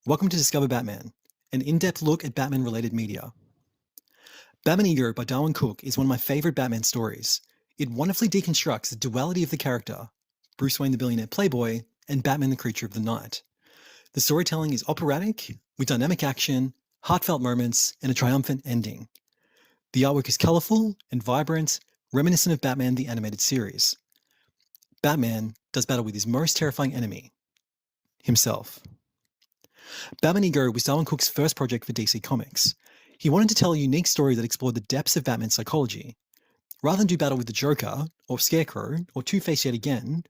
Welcome to Discover Batman, an in-depth look at Batman-related media. Batman Ego by Darwin Cook is one of my favorite Batman stories. It wonderfully deconstructs the duality of the character, Bruce Wayne the billionaire playboy, and Batman the creature of the night. The storytelling is operatic, with dynamic action, heartfelt moments, and a triumphant ending. The artwork is colorful and vibrant, reminiscent of Batman the Animated Series. Batman does battle with his most terrifying enemy, himself. Batman Ego was Darwin Cook's first project for DC Comics. He wanted to tell a unique story that explored the depths of Batman's psychology. Rather than do battle with the Joker, or Scarecrow, or Two-Face yet again,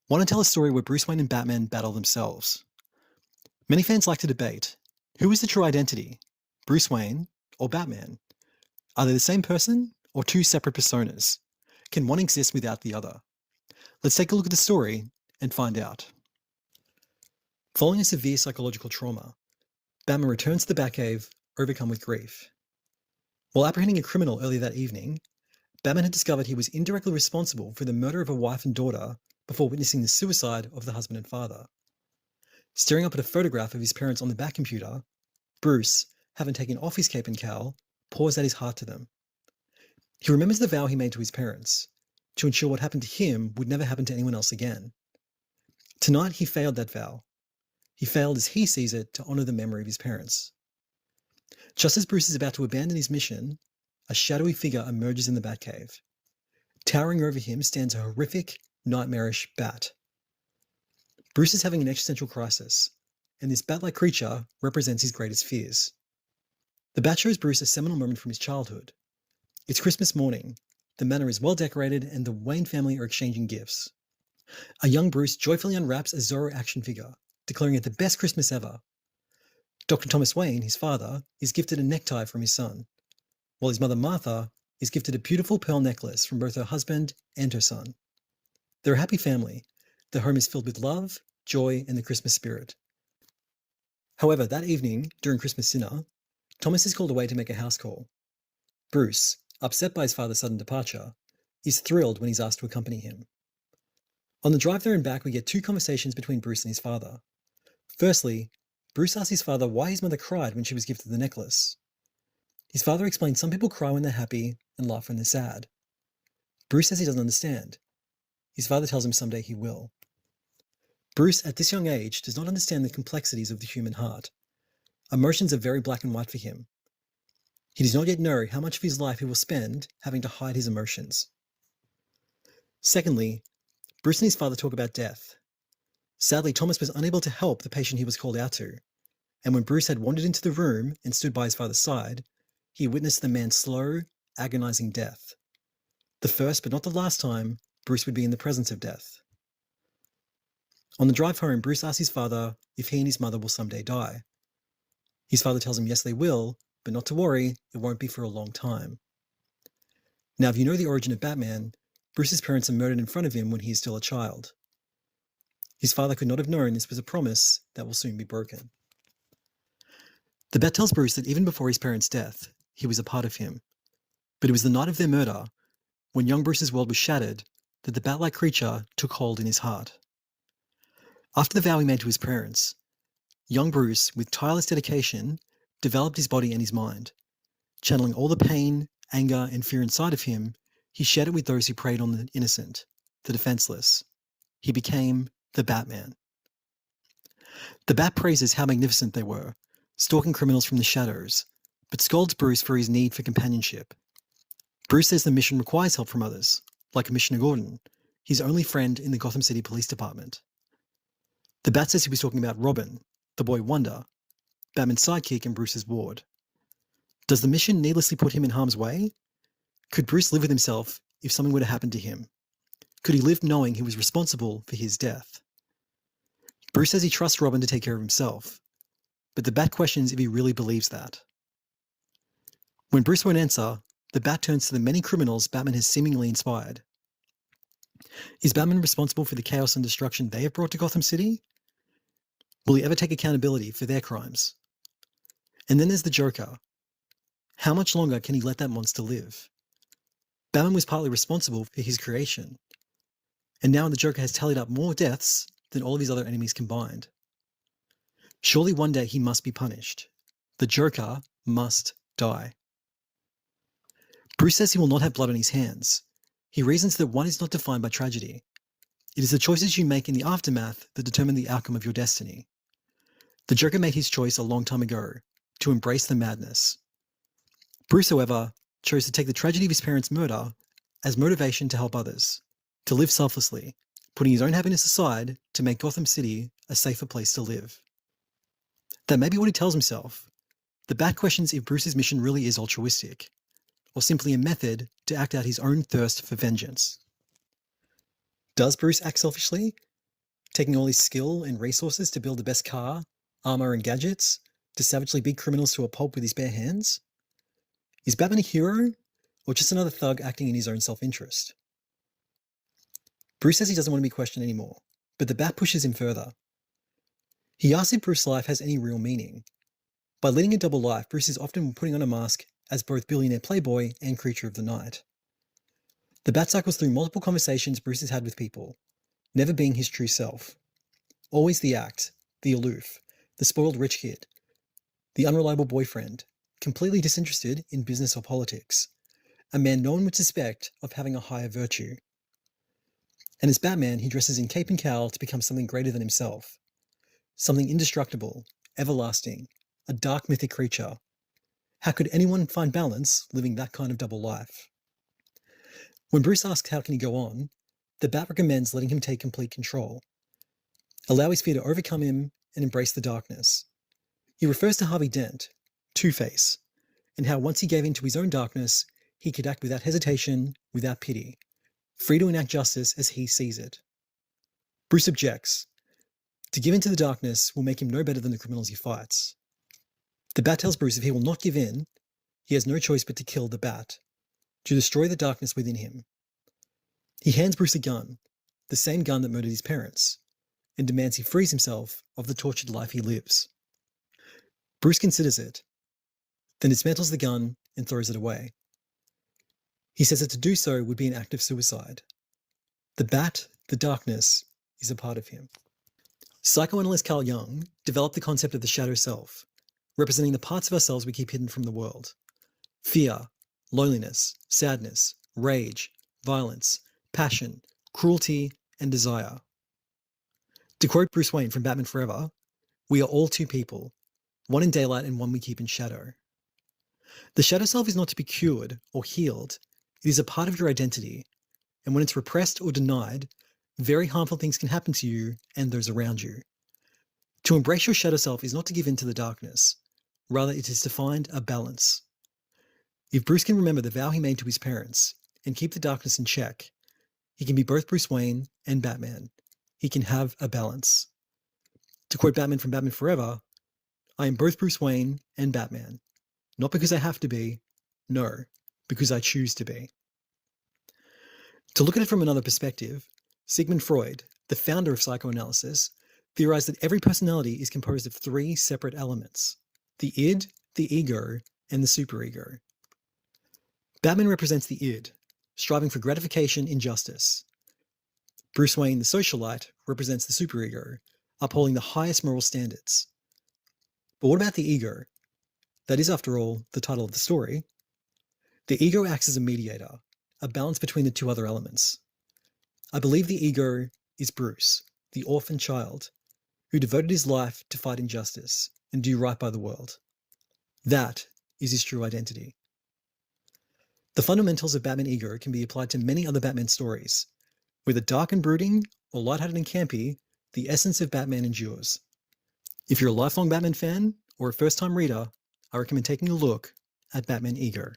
want to tell a story where Bruce Wayne and Batman battle themselves. Many fans like to debate, who is the true identity, Bruce Wayne or Batman? Are they the same person or two separate personas? Can one exist without the other? Let's take a look at the story and find out. Following a severe psychological trauma, Batman returns to the Batcave, overcome with grief. While apprehending a criminal earlier that evening, Batman had discovered he was indirectly responsible for the murder of a wife and daughter before witnessing the suicide of the husband and father. Staring up at a photograph of his parents on the Bat computer, Bruce, having taken off his cape and cowl, pours out his heart to them. He remembers the vow he made to his parents, to ensure what happened to him would never happen to anyone else again. Tonight he failed that vow. He failed as he sees it to honor the memory of his parents. Just as Bruce is about to abandon his mission, a shadowy figure emerges in the Batcave. Towering over him stands a horrific, nightmarish bat. Bruce is having an existential crisis, and this bat-like creature represents his greatest fears. The bat shows Bruce a seminal moment from his childhood. It's Christmas morning, the manor is well decorated, and the Wayne family are exchanging gifts. A young Bruce joyfully unwraps a Zorro action figure, declaring it the best Christmas ever. Dr. Thomas Wayne, his father, is gifted a necktie from his son, while his mother Martha is gifted a beautiful pearl necklace from both her husband and her son. They're a happy family. Their home is filled with love, joy, and the Christmas spirit. However, that evening, during Christmas dinner, Thomas is called away to make a house call. Bruce, upset by his father's sudden departure, is thrilled when he's asked to accompany him. On the drive there and back, we get two conversations between Bruce and his father. Firstly, Bruce asks his father why his mother cried when she was gifted the necklace. His father explains some people cry when they're happy and laugh when they're sad. Bruce says he doesn't understand. His father tells him someday he will. Bruce, at this young age, does not understand the complexities of the human heart. Emotions are very black and white for him. He does not yet know how much of his life he will spend having to hide his emotions. Secondly, Bruce and his father talk about death. Sadly, Thomas was unable to help the patient he was called out to, and when Bruce had wandered into the room and stood by his father's side, he witnessed the man's slow, agonizing death. The first but not the last time Bruce would be in the presence of death. On the drive home, Bruce asks his father if he and his mother will someday die. His father tells him yes, they will, but not to worry, it won't be for a long time. Now, if you know the origin of Batman, Bruce's parents are murdered in front of him when he is still a child. His father could not have known this was a promise that will soon be broken. The Bat tells Bruce that even before his parents' death, he was a part of him. But it was the night of their murder, when young Bruce's world was shattered, that the bat-like creature took hold in his heart. After the vow he made to his parents, young Bruce, with tireless dedication, developed his body and his mind. Channeling all the pain, anger, and fear inside of him, he shared it with those who preyed on the innocent, the defenseless. He became the Batman. The Bat praises how magnificent they were, stalking criminals from the shadows, but scolds Bruce for his need for companionship. Bruce says the mission requires help from others, like Commissioner Gordon, his only friend in the Gotham City Police Department. The Bat says he was talking about Robin, the boy wonder, Batman's sidekick and Bruce's ward. Does the mission needlessly put him in harm's way? Could Bruce live with himself if something were to happen to him? Could he live knowing he was responsible for his death? Bruce says he trusts Robin to take care of himself, but the Bat questions if he really believes that. When Bruce won't answer, the Bat turns to the many criminals Batman has seemingly inspired. Is Batman responsible for the chaos and destruction they have brought to Gotham City? Will he ever take accountability for their crimes? And then there's the Joker. How much longer can he let that monster live? Batman was partly responsible for his creation, and now the Joker has tallied up more deaths than all of his other enemies combined. Surely one day he must be punished. The Joker must die. Bruce says he will not have blood on his hands. He reasons that one is not defined by tragedy. It is the choices you make in the aftermath that determine the outcome of your destiny. The Joker made his choice a long time ago, to embrace the madness. Bruce, however, chose to take the tragedy of his parents' murder as motivation to help others, to live selflessly, putting his own happiness aside to make Gotham City a safer place to live. That may be what he tells himself. The Bat questions if Bruce's mission really is altruistic, or simply a method to act out his own thirst for vengeance. Does Bruce act selfishly, taking all his skill and resources to build the best car, armor, and gadgets, to savagely beat criminals to a pulp with his bare hands? Is Batman a hero, or just another thug acting in his own self-interest? Bruce says he doesn't want to be questioned anymore, but the Bat pushes him further. He asks if Bruce's life has any real meaning. By leading a double life, Bruce is often putting on a mask as both billionaire playboy and creature of the night. The Bat cycles through multiple conversations Bruce has had with people, never being his true self. Always the act, the aloof, the spoiled rich kid, the unreliable boyfriend, completely disinterested in business or politics, a man no one would suspect of having a higher virtue. And as Batman, he dresses in cape and cowl to become something greater than himself, something indestructible, everlasting, a dark mythic creature. How could anyone find balance living that kind of double life? When Bruce asks how can he go on, the Bat recommends letting him take complete control. Allow his fear to overcome him and embrace the darkness. He refers to Harvey Dent, Two-Face, and how once he gave in to his own darkness, he could act without hesitation, without pity, free to enact justice as he sees it. Bruce objects. To give in to the darkness will make him no better than the criminals he fights. The Bat tells Bruce if he will not give in, he has no choice but to kill the Bat, to destroy the darkness within him. He hands Bruce a gun, the same gun that murdered his parents, and demands he frees himself of the tortured life he lives. Bruce considers it, then dismantles the gun and throws it away. He says that to do so would be an act of suicide. The Bat, the darkness, is a part of him. Psychoanalyst Carl Jung developed the concept of the shadow self, representing the parts of ourselves we keep hidden from the world. Fear, loneliness, sadness, rage, violence, passion, cruelty, and desire. To quote Bruce Wayne from Batman Forever, "We are all two people, one in daylight and one we keep in shadow." The shadow self is not to be cured or healed. It is a part of your identity, and when it's repressed or denied, very harmful things can happen to you and those around you. To embrace your shadow self is not to give in to the darkness. Rather, it is to find a balance. If Bruce can remember the vow he made to his parents and keep the darkness in check, he can be both Bruce Wayne and Batman. He can have a balance. To quote Batman from Batman Forever, "I am both Bruce Wayne and Batman. Not because I have to be, no, because I choose to be." To look at it from another perspective, Sigmund Freud, the founder of psychoanalysis, theorized that every personality is composed of three separate elements: the id, the ego, and the superego. Batman represents the id, striving for gratification in justice. Bruce Wayne, the socialite, represents the superego, upholding the highest moral standards. But what about the ego? That is, after all, the title of the story. The ego acts as a mediator, a balance between the two other elements. I believe the ego is Bruce, the orphan child, who devoted his life to fight injustice and do right by the world. That is his true identity. The fundamentals of Batman ego can be applied to many other Batman stories. Whether dark and brooding or lighthearted and campy, the essence of Batman endures. If you're a lifelong Batman fan or a first-time reader, I recommend taking a look at Batman ego.